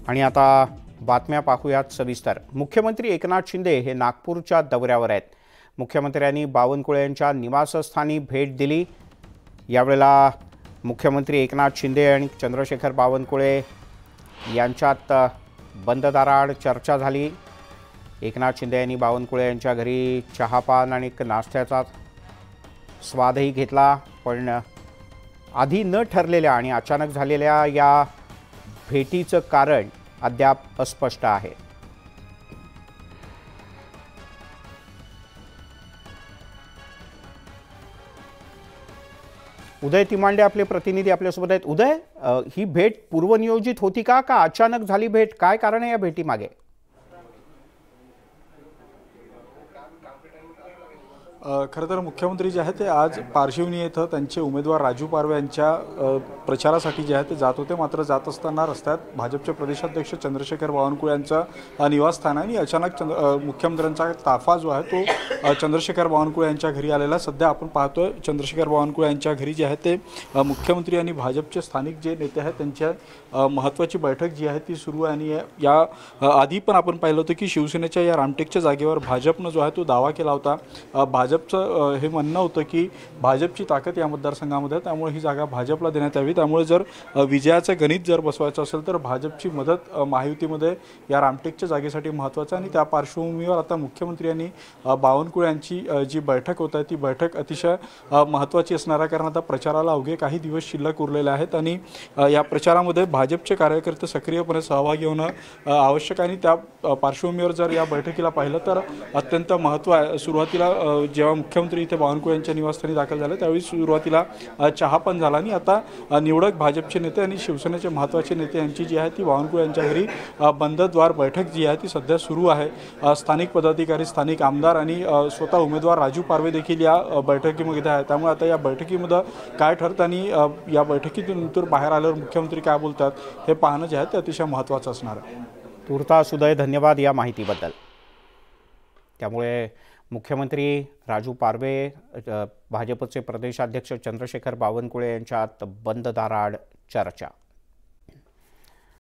आणि आता बातम्या पाहूयात सविस्तर। मुख्यमंत्री एकनाथ शिंदे हे नागपूरच्या दौऱ्यावर आहेत। मुख्यमंत्र्यांनी बावनकुळे यांच्या निवासस्थानी भेट दिली। यावेळेला मुख्यमंत्री एकनाथ शिंदे आणि चंद्रशेखर बावनकुळे यांच्यात बंद दाराआड चर्चा झाली। एकनाथ शिंदे यांनी बावनकुळे यांच्या घरी चहापान आणि नाश्त्याचा स्वादही घेतला, पण आधी न ठरलेल्या आणि अचानक झालेल्या या भेटीचं कारण अद्याप अस्पष्ट आहे। उदय तिमांडे आपले प्रतिनिधी आपल्यासोबत आहेत। उदय, ही भेट पूर्वनियोजित होती का अचानक झाली भेट? काय कारण आहे या भेटीमागे? खरं तर मुख्यमंत्री जे आहेत ते आज पारशिवनी येथे त्यांचे उमेदवार राजू पारवे यांच्या प्रचारासाठी जे आहे ते जात होते। मात्र जात असताना रस्त्यात भाजपचे प्रदेशाध्यक्ष चंद्रशेखर बावनकुळे यांचं निवासस्थान आहे आणि अचानक मुख्यमंत्र्यांचा ताफा जो आहे तो चंद्रशेखर बावनकुळे यांच्या घरी आलेला। सध्या आपण पाहतोय चंद्रशेखर बावनकुळे यांच्या घरी जे आहे ते मुख्यमंत्री आणि भाजपचे स्थानिक जे नेते आहेत त्यांच्या महत्त्वाची बैठक जी आहे ती सुरू आहे। आणि या आधी पण आपण पाहिलं होतं की शिवसेनेच्या या रामटेकच्या जागेवर भाजपनं जो आहे तो दावा केला होता। भाजपचं हे म्हणणं होतं की भाजपची ताकद या मतदारसंघामध्ये आहे, त्यामुळे ही जागा भाजपला देण्यात यावी। त्यामुळे जर विजयाचं गणित जर बसवायचं असेल तर भाजपची मदत महायुतीमध्ये या रामटेकच्या जागेसाठी महत्त्वाचं आहे। आणि त्या पार्श्वभूमीवर आता मुख्यमंत्री यांनी बावनकुळे यांची जी बैठक होत आहे ती बैठक अतिशय महत्त्वाची असणार आहे, कारण आता प्रचाराला अवघे काही दिवस शिल्लक उरलेले आहेत आणि या प्रचारामध्ये भाजपचे कार्यकर्ते सक्रियपणे सहभागी होणं आवश्यक आहे। आणि त्या पार्श्वभूमीवर जर या बैठकीला पाहिलं तर अत्यंत महत्त्व आहे। सुरुवातीला जेव्हा मुख्यमंत्री इथे बावनकुळे यांच्या निवासस्थानी दाखल झाले त्यावेळी सुरुवातीला चहापान झाला आणि आता निवडक भाजपचे नेते आणि शिवसेनेचे महत्त्वाचे नेते यांची जी आहे ती बावनकुळे यांच्या घरी बंदद्वार बैठक जी आहे ती सध्या सुरू आहे। स्थानिक पदाधिकारी, स्थानिक आमदार आणि स्वतः उमेदवार राजू पारवे देखील या बैठकीमध्ये आहेत। त्यामुळे आता या बैठकीमध्ये काय ठरतं आणि या बैठकीतून बाहेर आल्यावर मुख्यमंत्री काय बोलतात हे पाहणं जे आहे ते अतिशय महत्त्वाचं असणार आहे। तुर्तास उदय, धन्यवाद या माहितीबद्दल। त्यामुळे मुख्यमंत्री राजू पारवे, भाजपचे प्रदेशाध्यक्ष चंद्रशेखर बावनकुळे यांच्यात बंद दाराआड चर्चा।